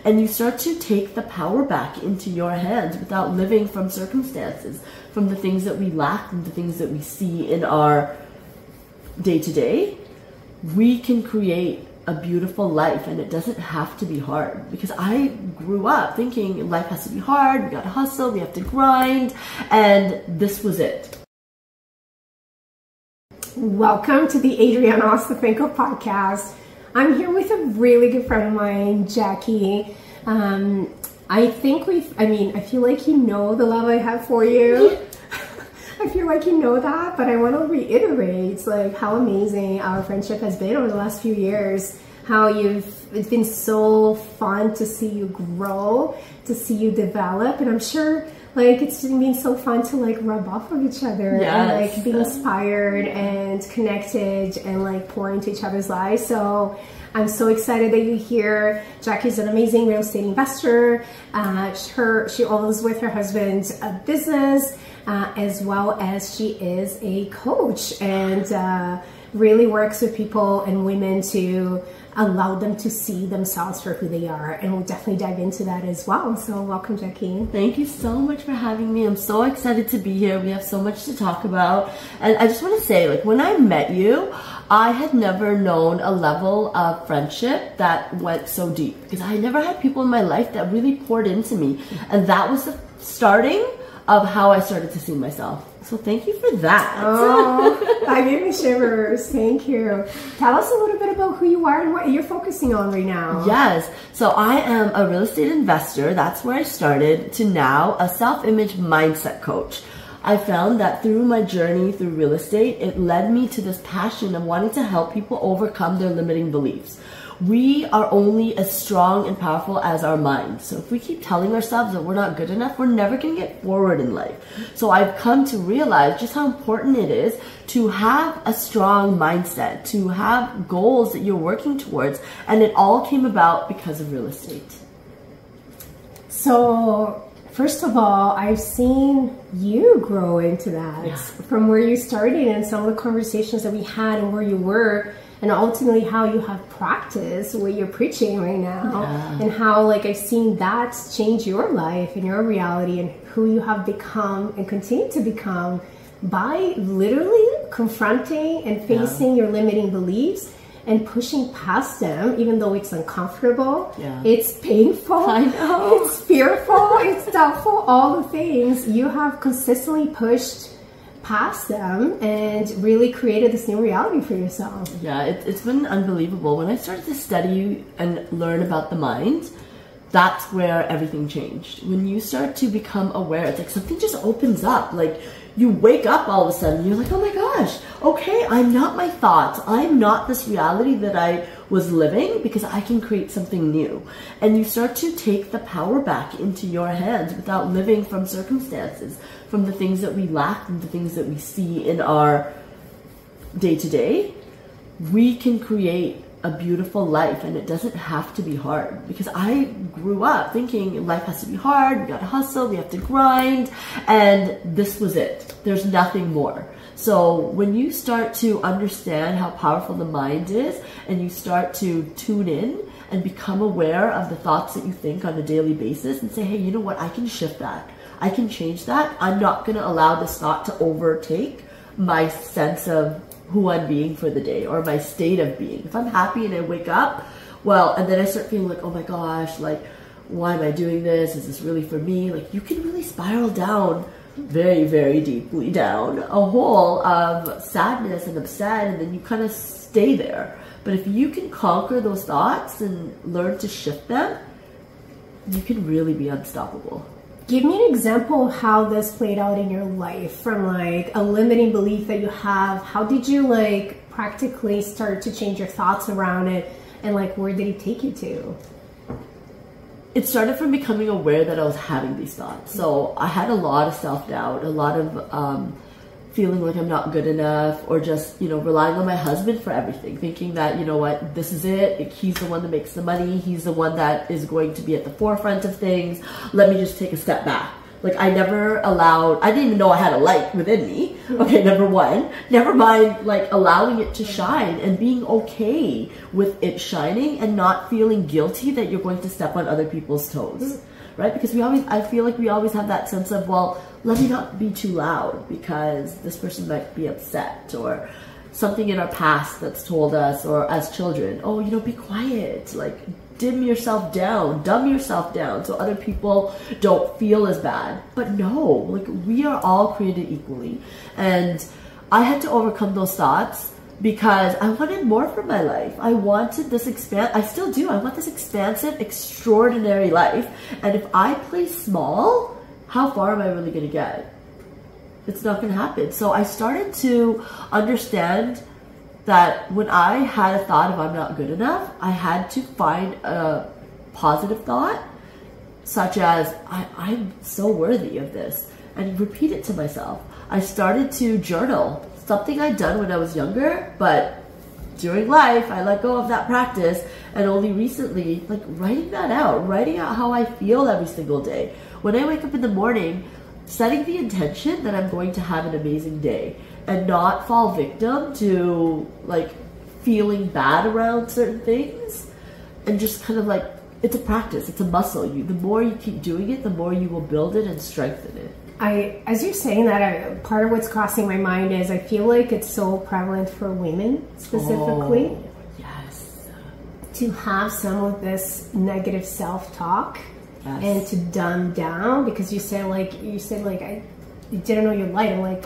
And you start to take the power back into your hands without living from circumstances, from the things that we lack and the things that we see in our day-to-day. We can create a beautiful life, and it doesn't have to be hard, because I grew up thinking life has to be hard, we gotta hustle, we have to grind, and this was it. Welcome to the Adriana Ostapenko podcast. I'm here with a really good friend of mine, Jackie. I feel like you know the love I have for you. I feel like you know that, but I want to reiterate like how amazing our friendship has been over the last few years. How it's been so fun to see you grow, to see you develop, and I'm sure like it's been so fun to like rub off of each other and like be inspired and connected and like pour into each other's lives. So I'm so excited that you're here. Jackie's an amazing real estate investor. She owns with her husband a business, as well as she is a coach and really works with people and women to allow them to see themselves for who they are. And we'll definitely dive into that as well. So welcome, Jackie. Thank you so much for having me. I'm so excited to be here. We have so much to talk about. And I just want to say, like, when I met you, I had never known a level of friendship that went so deep, because I never had people in my life that really poured into me. And that was the starting of how I started to see myself. So thank you for that. Oh, that gave me shivers. Thank you. Tell us a little bit about who you are and what you're focusing on right now. Yes. So I am a real estate investor. That's where I started, to now a self-image mindset coach. I found that through my journey through real estate, it led me to this passion of wanting to help people overcome their limiting beliefs. We are only as strong and powerful as our minds. So if we keep telling ourselves that we're not good enough, we're never going to get forward in life. So I've come to realize just how important it is to have a strong mindset, to have goals that you're working towards. And it all came about because of real estate. So first of all, I've seen you grow into that from where you started and some of the conversations that we had and where you were, and ultimately how you have practiced what you're preaching right now, and how like I've seen that change your life and your reality and who you have become and continue to become by literally confronting and facing your limiting beliefs and pushing past them, even though it's uncomfortable, it's painful, I know. It's fearful, it's doubtful, all the things. You have consistently pushed past them and really created this new reality for yourself. Yeah, it's been unbelievable. When I started to study and learn about the mind, that's where everything changed. When you start to become aware, it's like something just opens up. Like you wake up all of a sudden, you're like, oh my gosh, okay, I'm not my thoughts. I'm not this reality that I was living, because I can create something new. And you start to take the power back into your hands without living from circumstances, from the things that we lack and the things that we see in our day-to-day. We can create a beautiful life, and it doesn't have to be hard, because I grew up thinking life has to be hard, we gotta hustle, we have to grind, and this was it. There's nothing more. So when you start to understand how powerful the mind is, and you start to tune in and become aware of the thoughts that you think on a daily basis and say, hey, you know what, I can shift that. I can change that. I'm not gonna allow this thought to overtake my sense of who I'm being for the day, or my state of being. If I'm happy and I wake up, well, and then I start feeling like, oh my gosh, like, why am I doing this? Is this really for me? Like, you can really spiral down very, very deeply down a hole of sadness and upset, and then you kind of stay there. But if you can conquer those thoughts and learn to shift them, you can really be unstoppable. Give me an example of how this played out in your life, from like a limiting belief that you have. How did you like practically start to change your thoughts around it, and like where did it take you to? It started from becoming aware that I was having these thoughts. So I had a lot of self-doubt, a lot of feeling like I'm not good enough, or just, you know, relying on my husband for everything, thinking that, you know what, this is it. He's the one that makes the money. He's the one that is going to be at the forefront of things. Let me just take a step back. Like I didn't even know I had a light within me. Okay, number one. Never mind like allowing it to shine and being okay with it shining and not feeling guilty that you're going to step on other people's toes. Right? Because I feel like we always have that sense of, well, let me not be too loud because this person might be upset, or something in our past that's told us, or as children, oh, be quiet, like dumb yourself down so other people don't feel as bad. But no, like we are all created equally. And I had to overcome those thoughts because I wanted more from my life. I wanted this I still do. I want this expansive, extraordinary life. And if I play small, how far am I really going to get? It's not going to happen. So I started to understand that when I had a thought of I'm not good enough, I had to find a positive thought, such as I'm so worthy of this, and repeat it to myself. I started to journal, something I'd done when I was younger, but during life I let go of that practice, and only recently, like writing out how I feel every single day. When I wake up in the morning, setting the intention that I'm going to have an amazing day and not fall victim to like feeling bad around certain things, and just kind of like, it's a practice, it's a muscle. The more you keep doing it, the more you will build it and strengthen it. As you're saying that, part of what's crossing my mind is I feel like it's so prevalent for women specifically. Oh, yes. To have some of this negative self-talk. Yes. And to dumb down, because you said I didn't know your light. I'm like,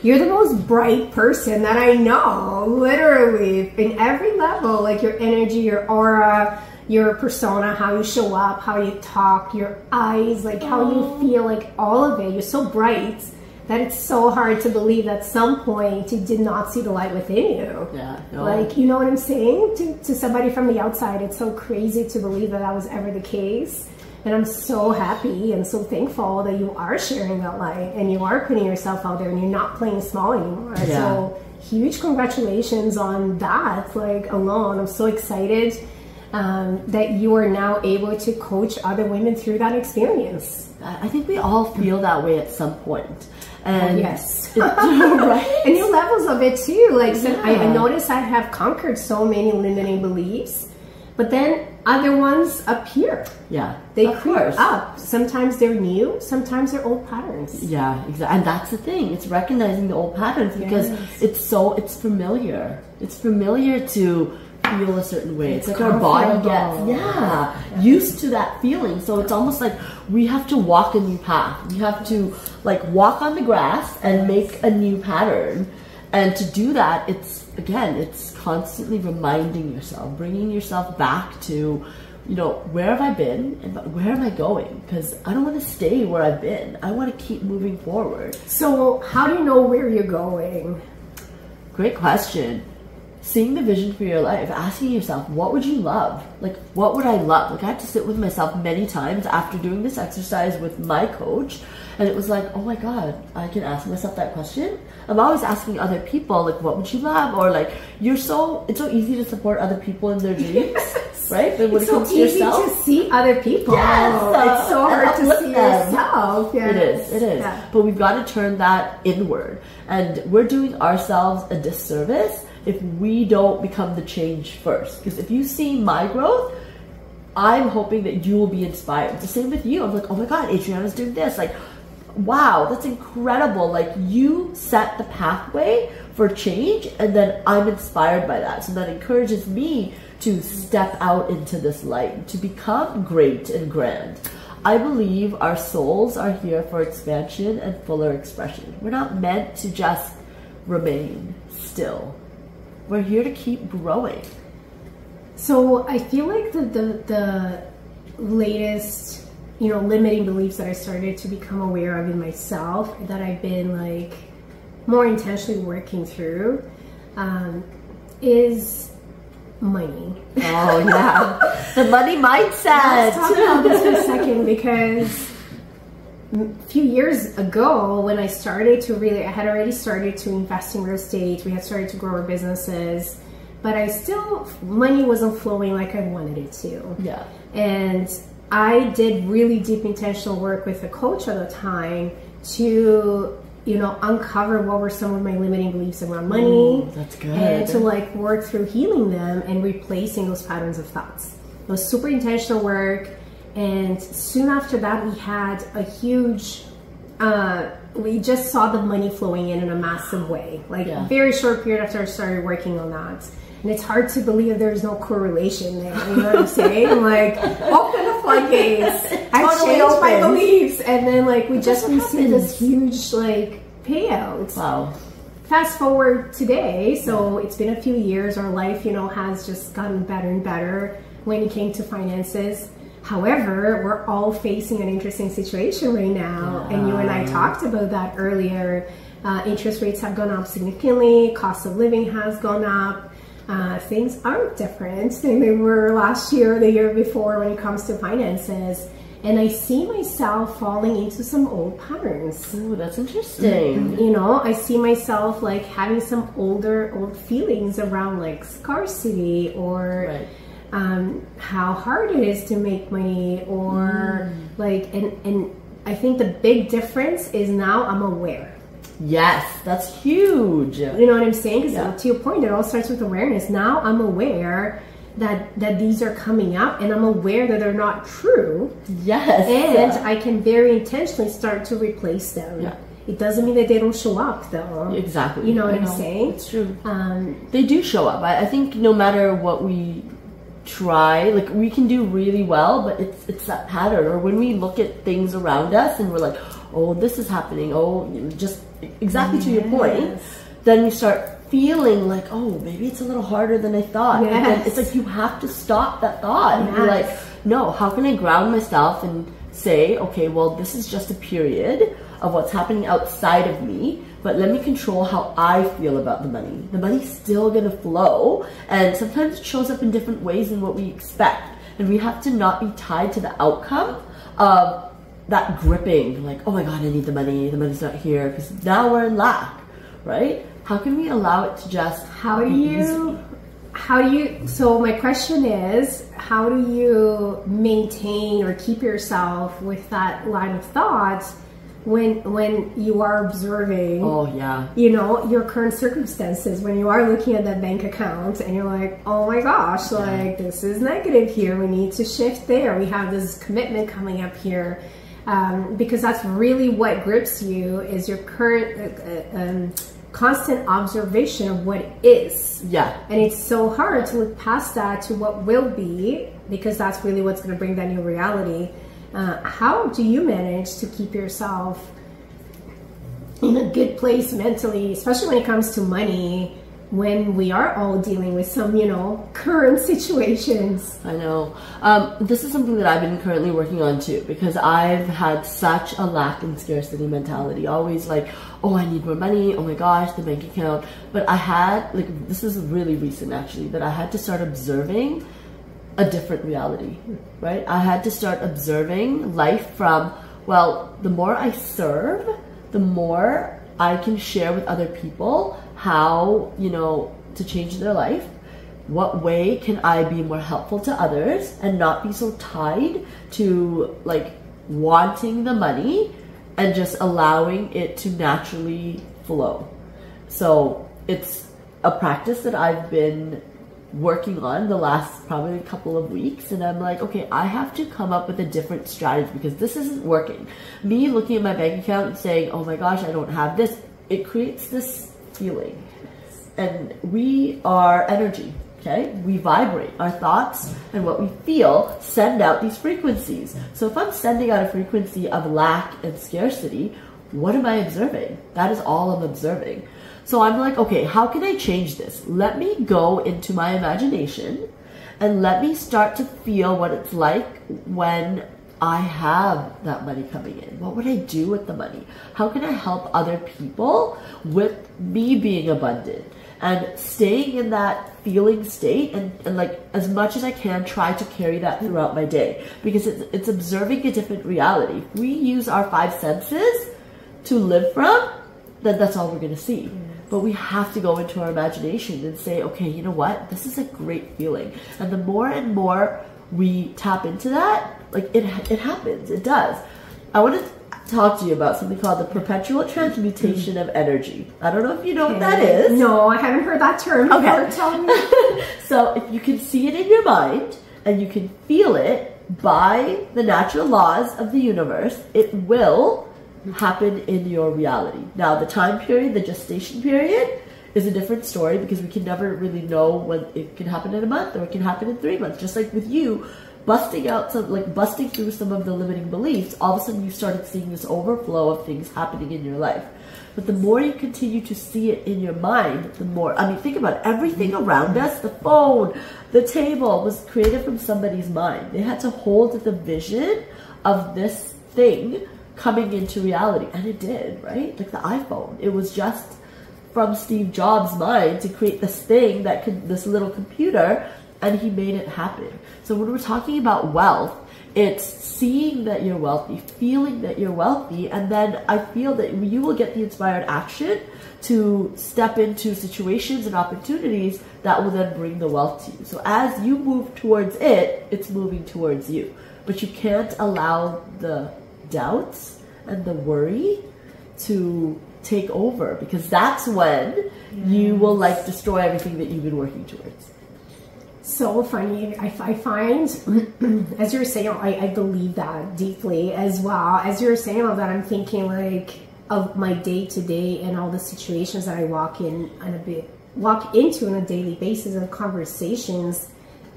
you're the most bright person that I know, literally, in every level, like your energy, your aura, your persona, how you show up, how you talk, your eyes, like how you feel, like all of it. You're so bright that it's so hard to believe that at some point you did not see the light within you. Yeah. No. Like, you know what I'm saying? To somebody from the outside, it's so crazy to believe that was ever the case. And I'm so happy and so thankful that you are sharing that light and you are putting yourself out there and you're not playing small anymore. Yeah. So huge congratulations on that, like alone. I'm so excited that you are now able to coach other women through that experience. I think we all feel that way at some point. And yes. Right? And new levels of it too. Like, so I noticed I have conquered so many limiting beliefs, but then other ones appear. Yeah, they creep up. Sometimes they're new, sometimes they're old patterns. Yeah, exactly. And that's the thing. It's recognizing the old patterns because it's familiar. It's familiar to feel a certain way. It's like our body gets used to that feeling. So it's almost like we have to walk a new path. We have to like walk on the grass and make a new pattern. And to do that, it's constantly reminding yourself, bringing yourself back to, where have I been and where am I going? Because I don't want to stay where I've been. I want to keep moving forward. So how do you know where you're going? Great question. Seeing the vision for your life, asking yourself, what would you love? Like, what would I love? Like, I had to sit with myself many times after doing this exercise with my coach. And it was like, oh my God, I can ask myself that question. I'm always asking other people, like, what would you love? Or like, it's so easy to support other people in their dreams, right? But when it comes to yourself, it's so easy to see other people. Yes, it's so hard to see yourself. Yes. It is. Yeah. But we've got to turn that inward. And we're doing ourselves a disservice if we don't become the change first. Because if you see my growth, I'm hoping that you will be inspired. It's the same with you. I'm like, oh my God, Adriana's doing this. Like, wow, that's incredible. Like, you set the pathway for change, and then I'm inspired by that. So that encourages me to step out into this light, to become great and grand. I believe our souls are here for expansion and fuller expression. We're not meant to just remain still. We're here to keep growing. So I feel like the latest, limiting beliefs that I started to become aware of in myself, that I've been like more intentionally working through, is money. Oh yeah, the money mindset. Let's talk about this for a second, because a few years ago when I started to I had already started to invest in real estate. We had started to grow our businesses, but money wasn't flowing like I wanted it to. Yeah. And I did really deep intentional work with a coach at the time to, you know, uncover what were some of my limiting beliefs around money. That's good. And to like work through healing them and replacing those patterns of thoughts. It was super intentional work. And soon after that, we had a huge, we just saw the money flowing in a massive way. Like very short period after I started working on that. And it's hard to believe there's no correlation there. You know what I'm saying? Like, open the floodgates. I changed my beliefs. And then like, we just received this huge like payout. Wow. Fast forward today. So it's been a few years. Our life, you know, has just gotten better and better when it came to finances. However, we're all facing an interesting situation right now. And you and I talked about that earlier. Interest rates have gone up significantly. Cost of living has gone up. Things aren't different than they were last year or the year before when it comes to finances. And I see myself falling into some old patterns. Ooh, that's interesting. You know, I see myself like having some old feelings around like scarcity or how hard it is to make money or like, and I think the big difference is now I'm aware. Yes, that's huge. You know what I'm saying? Because to your point, it all starts with awareness. Now I'm aware that these are coming up, and I'm aware that they're not true. Yes. And I can very intentionally start to replace them. Yeah. It doesn't mean that they don't show up, though. Exactly. You know what I'm saying? It's true. They do show up. I think no matter what we try, like we can do really well, but it's that pattern. Or when we look at things around us and we're like, oh, this is happening. Oh, just exactly to your point. Then you start feeling like, oh, maybe it's a little harder than I thought. Yes. And it's like you have to stop that thought. And you're like, no, how can I ground myself and say, okay, well, this is just a period of what's happening outside of me, but let me control how I feel about the money. The money's still gonna flow, and sometimes it shows up in different ways than what we expect. And we have to not be tied to the outcome of that gripping, like, oh my God, I need the money's not here, because now we're in lack, right? How can we allow it to just so my question is, how do you maintain or keep yourself with that line of thought when you are observing, you know, your current circumstances, when you are looking at that bank account and you're like, oh my gosh, like this is negative here, we need to shift there, we have this commitment coming up here, because that's really what grips you, is your current constant observation of what is. And it's so hard to look past that to what will be, because that's really what's going to bring that new reality. How do you manage to keep yourself in a good place mentally, especially when it comes to money, when we are all dealing with some, you know, current situations? I know. This is something that I've been currently working on too, because I've had such a lack and scarcity mentality. Always like, oh, I need more money. Oh my gosh, the bank account. But I had, like, this is really recent actually, that I had to start observing a different reality, right? I had to start observing life from, well, the more I serve, the more I can share with other people how, you know, to change their life. What way can I be more helpful to others and not be so tied to like wanting the money and just allowing it to naturally flow. So it's a practice that I've been working on the last probably couple of weeks, and I'm like, okay, I have to come up with a different strategy because this isn't working. Me looking at my bank account and saying, oh my gosh, I don't have this, it creates this feeling. And we are energy, okay? We vibrate. Our thoughts and what we feel send out these frequencies. So if I'm sending out a frequency of lack and scarcity, what am I observing? That is all I'm observing. So I'm like, okay, how can I change this? Let me go into my imagination and let me start to feel what it's like when I have that money coming in. What would I do with the money? How can I help other people with me being abundant and staying in that feeling state, and like as much as I can try to carry that throughout my day, because it's observing a different reality. If we use our five senses to live from, then that's all we're going to see. But we have to go into our imagination and say, okay, you know what? This is a great feeling. And the more and more we tap into that, like it happens, it does. I want to talk to you about something called the perpetual transmutation of energy. I don't know if you know what that is. No, I haven't heard that term before. Okay. Tell me. So if you can see it in your mind and you can feel it by the natural laws of the universe, it will happen in your reality. Now, the time period, the gestation period, is a different story because we can never really know when it can happen in a month or it can happen in 3 months. Just like with you, busting through some of the limiting beliefs, all of a sudden you started seeing this overflow of things happening in your life. But the more you continue to see it in your mind, the more, I mean, think about it. Everything around us, the phone, the table, was created from somebody's mind. They had to hold the vision of this thing coming into reality. And it did, right? Like the iPhone. It was just from Steve Jobs' mind to create this thing that could, this little computer, and he made it happen. So when we're talking about wealth, it's seeing that you're wealthy, feeling that you're wealthy, and then I feel that you will get the inspired action to step into situations and opportunities that will then bring the wealth to you. So as you move towards it, it's moving towards you. But you can't allow the doubts and the worry to take over, because that's when you will like destroy everything that you've been working towards. So funny. I find, as you're saying, I believe that deeply as well. As you're saying all that, I'm thinking like of my day to day and all the situations that I walk into on a daily basis, of conversations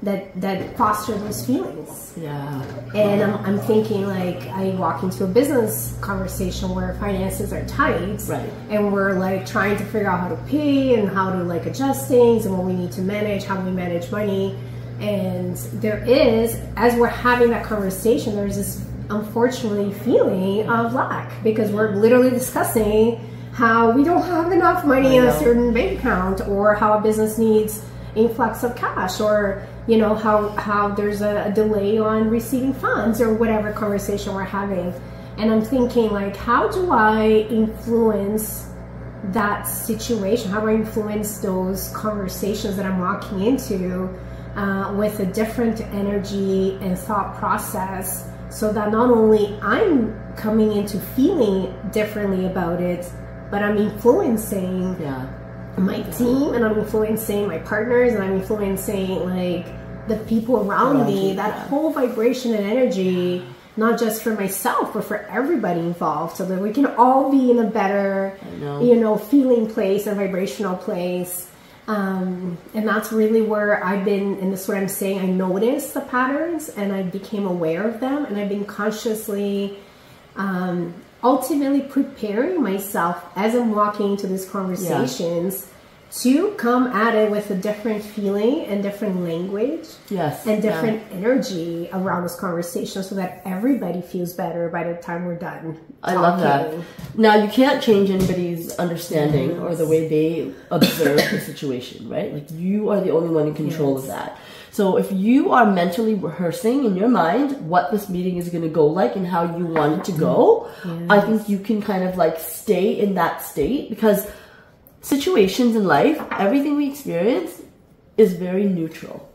that foster those feelings. Yeah. And I'm thinking, like, I walk into a business conversation where finances are tight, right, and we're like trying to figure out how to pay and how to like adjust things and what we need to manage, how we manage money. And there is, as we're having that conversation, there's this unfortunately feeling of lack, because we're literally discussing how we don't have enough money in a certain bank account, or how a business needs influx of cash, or you know, how there's a delay on receiving funds, or whatever conversation we're having. And I'm thinking, like, how do I influence that situation? How do I influence those conversations that I'm walking into with a different energy and thought process, so that not only I'm coming into feeling differently about it, but I'm influencing my team, and I'm influencing my partners, and I'm influencing like the people around me, that whole vibration and energy, not just for myself, but for everybody involved, so that we can all be in a better, you know, feeling place and vibrational place. And that's really where I've been, and this is what I'm saying, I noticed the patterns and I became aware of them, and I've been consciously ultimately preparing myself as I'm walking into these conversations to come at it with a different feeling and different language and different energy around this conversation, so that everybody feels better by the time we're done talking. I love that. Now, you can't change anybody's understanding or the way they observe the situation, right? Like, you are the only one in control of that. So if you are mentally rehearsing in your mind what this meeting is going to go like and how you want it to go, I think you can kind of like stay in that state, because situations in life, everything we experience is very neutral,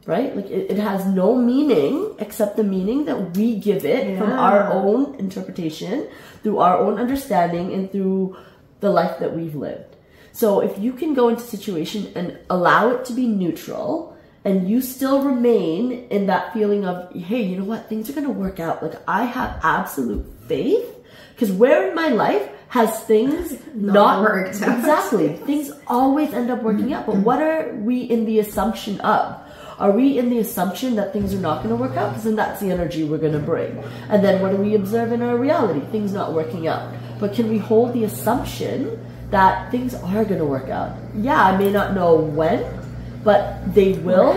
right? Like it has no meaning except the meaning that we give it from our own interpretation, through our own understanding, and through the life that we've lived. So if you can go into a situation and allow it to be neutral, and you still remain in that feeling of, hey, you know what, things are going to work out. Like, I have absolute faith, because where in my life has things not worked out? Exactly. Things always end up working out. But what are we in the assumption of? Are we in the assumption that things are not going to work out? Because then that's the energy we're going to bring. And then what do we observe in our reality? Things not working out. But can we hold the assumption that things are going to work out? Yeah, I may not know when, but they will.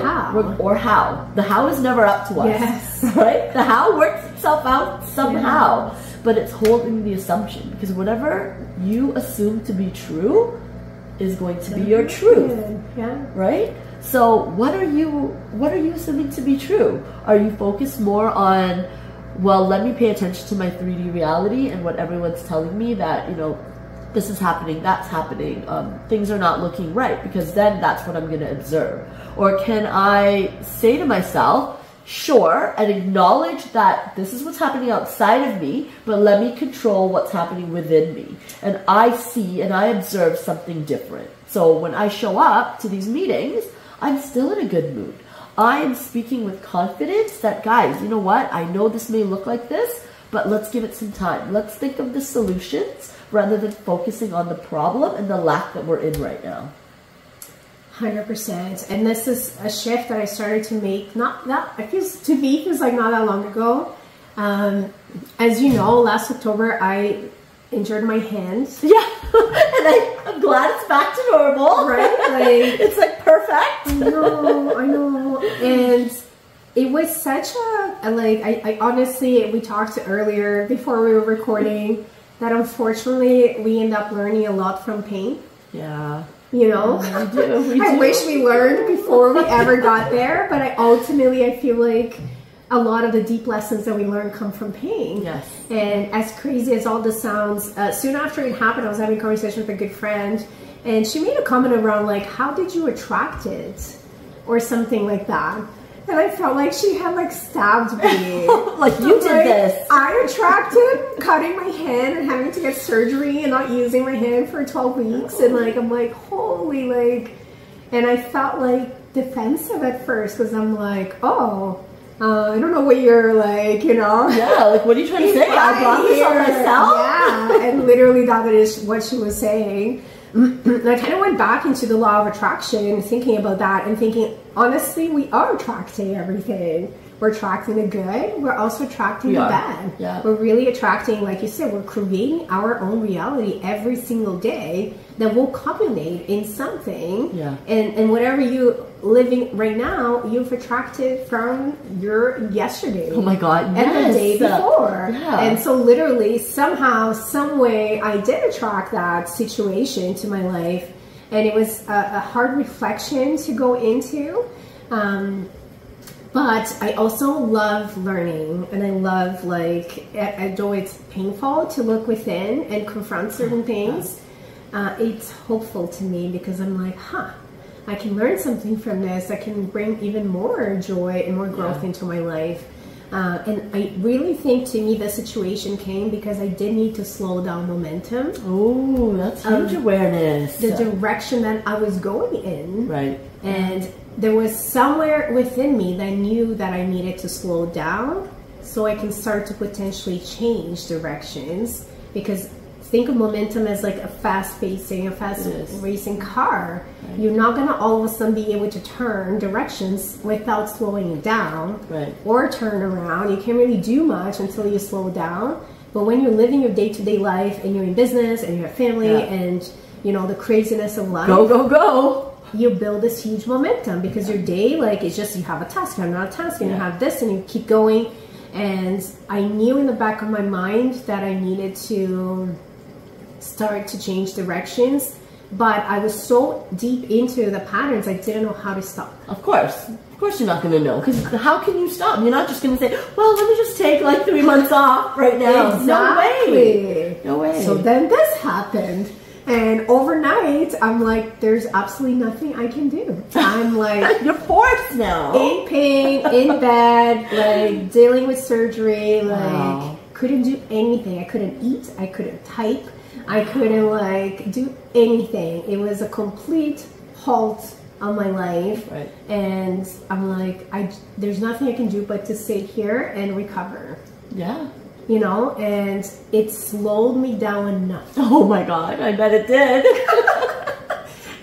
Or how. The how is never up to us. Right? The how works itself out somehow. But it's holding the assumption, because whatever you assume to be true is going to be your truth, right? So what are you assuming to be true? Are you focused more on, well, let me pay attention to my 3D reality and what everyone's telling me, that, you know, this is happening, that's happening, things are not looking right, because then that's what I'm going to observe? Or can I say to myself, sure, and acknowledge that this is what's happening outside of me, but let me control what's happening within me. And I see and I observe something different. So when I show up to these meetings, I'm still in a good mood. I am speaking with confidence that, guys, you know what? I know this may look like this, but let's give it some time. Let's think of the solutions rather than focusing on the problem and the lack that we're in right now. 100%. And this is a shift that I started to make, to me, it feels like not that long ago. As you know, last October, I injured my hand. Yeah. And I'm glad it's back to normal. Right? Like, it's like perfect. I know. And it was such I honestly, we talked earlier before we were recording that unfortunately we end up learning a lot from pain. Yeah. You know, we do. I wish we learned before we ever got there, but I feel like a lot of the deep lessons that we learn come from pain. Yes. And as crazy as all this sounds, soon after it happened, I was having a conversation with a good friend, and she made a comment around like, how did you attract it? Or something like that. And I felt like she had like stabbed me. Like you did this. I attracted cutting my hand and having to get surgery and not using my hand for 12 weeks. And like, I'm like, holy, like, and I felt like defensive at first because I'm like, oh, I don't know what you're like, you know. Yeah, like what are you trying to say? I brought this on myself? Yeah, and literally that is what she was saying. And I kind of went back into the law of attraction, thinking about that and thinking, honestly, we are attracting everything. We're attracting the good. We're also attracting the bad. Yeah. We're really attracting, like you said, we're creating our own reality every single day that will culminate in something. Yeah. And whatever you living right now, you've attracted from your yesterday. Oh my God, yes. And the day before. Yeah. And so literally, somehow, some way, I did attract that situation to my life. And it was a hard reflection to go into. But I also love learning, and I love, like, although it's painful to look within and confront certain things, it's hopeful to me because I'm like, I can learn something from this. I can bring even more joy and more growth into my life. And I really think, to me, the situation came because I did need to slow down momentum. Oh, that's huge awareness. The direction that I was going in. Right. And there was somewhere within me that knew that I needed to slow down so I can start to potentially change directions. Because think of momentum as like a fast racing car. Right. You're not going to all of a sudden be able to turn directions without slowing it down, right, or turn around. You can't really do much until you slow down. But when you're living your day-to-day life and you're in business and you have family and, you know, the craziness of life. Go. You build this huge momentum because your day, like, it's just, you have a task, you have not a task, and you have this, and you keep going. And I knew in the back of my mind that I needed to start to change directions, but I was so deep into the patterns, I didn't know how to stop. Of course you're not going to know, because how can you stop? You're not just going to say, well, let me just take like 3 months off right now. Exactly. No way. So then this happened. And overnight, I'm like, there's absolutely nothing I can do. I'm like, you're forced now. In pain, in bed, like dealing with surgery, like couldn't do anything. I couldn't eat. I couldn't type. I couldn't like do anything. It was a complete halt on my life. Right. And I'm like, there's nothing I can do but to sit here and recover. Yeah. You know, and it slowed me down enough. Oh my God, I bet it did.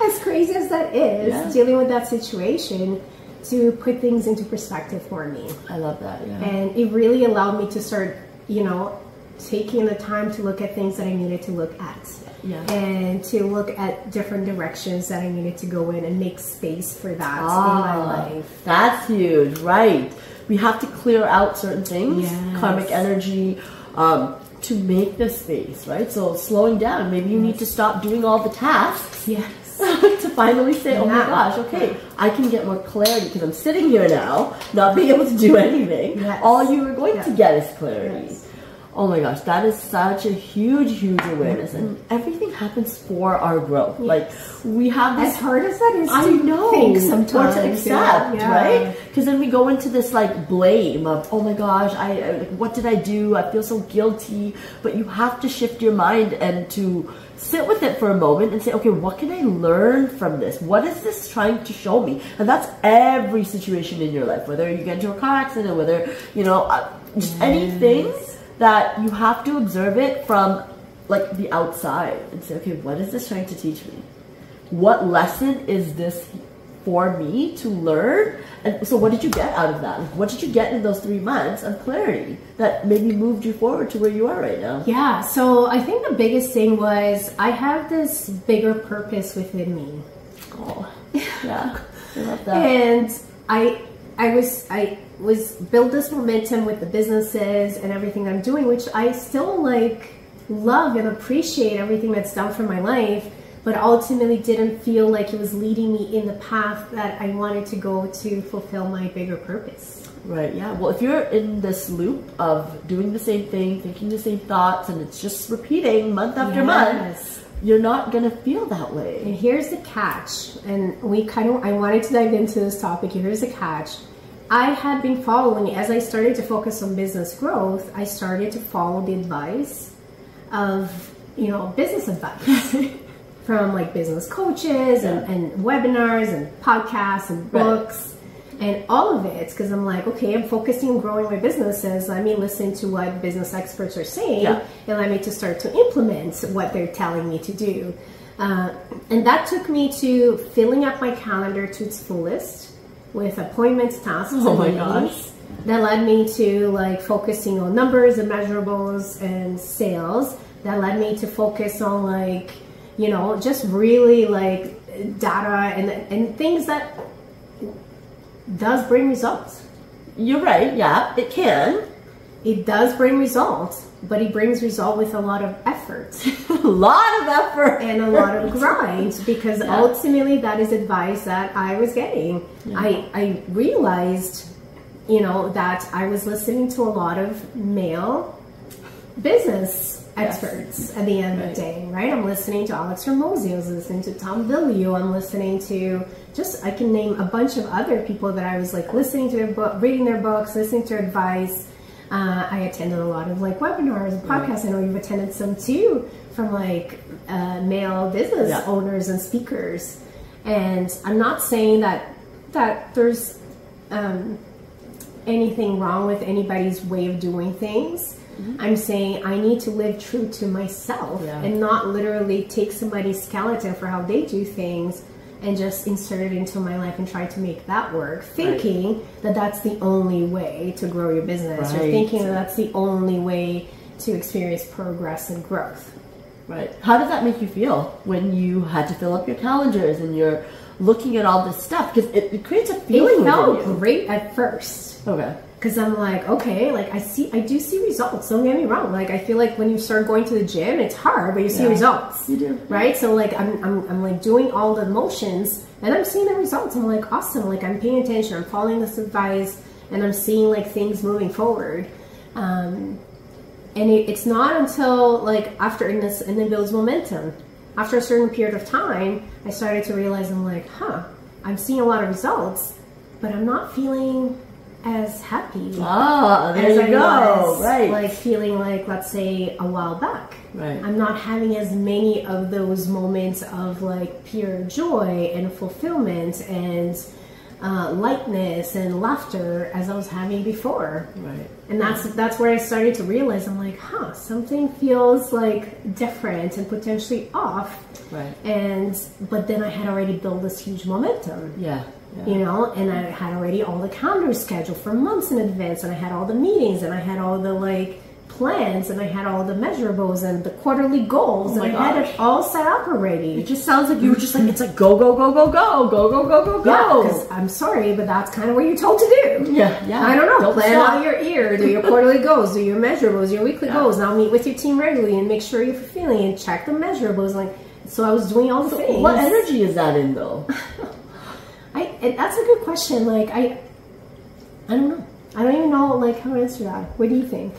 As crazy as that is, dealing with that situation, to put things into perspective for me. I love that, yeah. And it really allowed me to start, you know, taking the time to look at things that I needed to look at. Yeah. And to look at different directions that I needed to go in and make space for that in my life. That's huge, right. We have to clear out certain things, karmic energy, to make the space, right? So slowing down, maybe you need to stop doing all the tasks to finally say, oh my gosh, okay, I can get more clarity because I'm sitting here now, not being able to do anything. All you are going to get is clarity. Oh my gosh, that is such a huge awareness, and everything happens for our growth. Yes. Like we have this, as hard as that is I to know, think sometimes, or to accept, right? Because then we go into this like blame of, oh my gosh, like, what did I do? I feel so guilty. But you have to shift your mind and to sit with it for a moment and say, okay, what can I learn from this? What is this trying to show me? And that's every situation in your life, whether you get into a car accident, or whether, you know, just anything, that you have to observe it from like the outside and say, okay, what is this trying to teach me? What lesson is this for me to learn? And so what did you get out of that? What did you get in those 3 months of clarity that maybe moved you forward to where you are right now? Yeah, so I think the biggest thing was I have this bigger purpose within me. Oh, yeah, I love that. And I was build this momentum with the businesses and everything I'm doing, which I still like love and appreciate everything that's done for my life, but ultimately didn't feel like it was leading me in the path that I wanted to go to fulfill my bigger purpose. Right, yeah. Well, if you're in this loop of doing the same thing, thinking the same thoughts, and it's just repeating month after month, you're not going to feel that way. And here's the catch, and I wanted to dive into this topic. Here's the catch. I had been following, as I started to focus on business growth, I started to follow the advice of, you know, business advice from like business coaches and webinars and podcasts and books and all of it, because I'm like, okay, I'm focusing on growing my businesses. Let me listen to what business experts are saying and let me to start to implement what they're telling me to do. And that took me to filling up my calendar to its fullest with appointments, tasks, and meetings. That led me to like focusing on numbers and measurables and sales. That led me to focus on like, you know, just really like data and things that does bring results. You're right, yeah, it can. It does bring results, but it brings result with a lot of effort. A lot of effort. And a lot of grind, because ultimately that is advice that I was getting. I realized, you know, that I was listening to a lot of male business experts at the end of the day, right? I'm listening to Alex Hormozi, I was listening to Tom Bilyeu, I'm listening to I can name a bunch of other people that I was like listening to their book, reading their books, listening to their advice. I attended a lot of like webinars and podcasts. I know you've attended some too, from like male business owners and speakers. And I'm not saying that there's anything wrong with anybody's way of doing things. I'm saying I need to live true to myself and not literally take somebody's skeleton for how they do things and just insert it into my life and try to make that work, thinking that that's the only way to grow your business, or thinking that that's the only way to experience progress and growth. Right. How did that make you feel when you had to fill up your calendars and you're looking at all this stuff? Because it creates a feeling. It felt great at first. Okay. Because I'm like, okay, like I do see results. Don't get me wrong. Like I feel like when you start going to the gym, it's hard, but you see results. You do, right? So like I'm like doing all the motions, and I'm seeing the results. I'm like, awesome. Like I'm paying attention. I'm following this advice, and I'm seeing like things moving forward. And it's not until like after and then builds momentum. After a certain period of time, I started to realize I'm like, I'm seeing a lot of results, but I'm not feeling as happy there as you go. Was, right. Like feeling like, let's say, a while back. Right. I'm not having as many of those moments of like pure joy and fulfillment and lightness and laughter as I was having before. Right. And that's where I started to realize, I'm like, something feels like different and potentially off. Right. But then I had already built this huge momentum. Yeah. You know, and I had already all the calendars scheduled for months in advance, and I had all the meetings, and I had all the like plans, and I had all the measurables and the quarterly goals, and I had it all set up already. It just sounds like you were just like, it's like go, go, go, go, go, go, go, go, go, go. Yeah, because I'm sorry, but that's kind of what you're told to do. Yeah. I don't know. Plan out your year, do your quarterly goals, do your measurables, your weekly goals. Now meet with your team regularly and make sure you're fulfilling and check the measurables. Like, so I was doing all the things. What energy is that in though? That's a good question. Like I don't know. I don't even know like how to answer that. What do you think?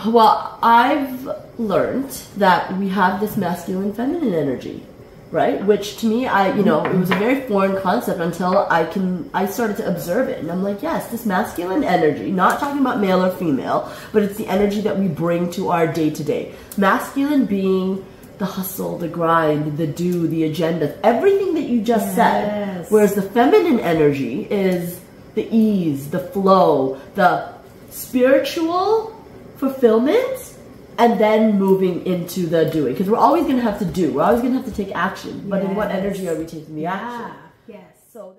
Well, I've learned that we have this masculine feminine energy, right? Which to me, it was a very foreign concept until I started to observe it. And I'm like, yes, this masculine energy, not talking about male or female, but it's the energy that we bring to our day to day. Masculine being the hustle, the grind, the do, the agenda, everything that you just said. Whereas the feminine energy is the ease, the flow, the spiritual fulfillment, and then moving into the doing. Because we're always going to have to do. We're always going to have to take action. But in what energy are we taking the action? Yes. So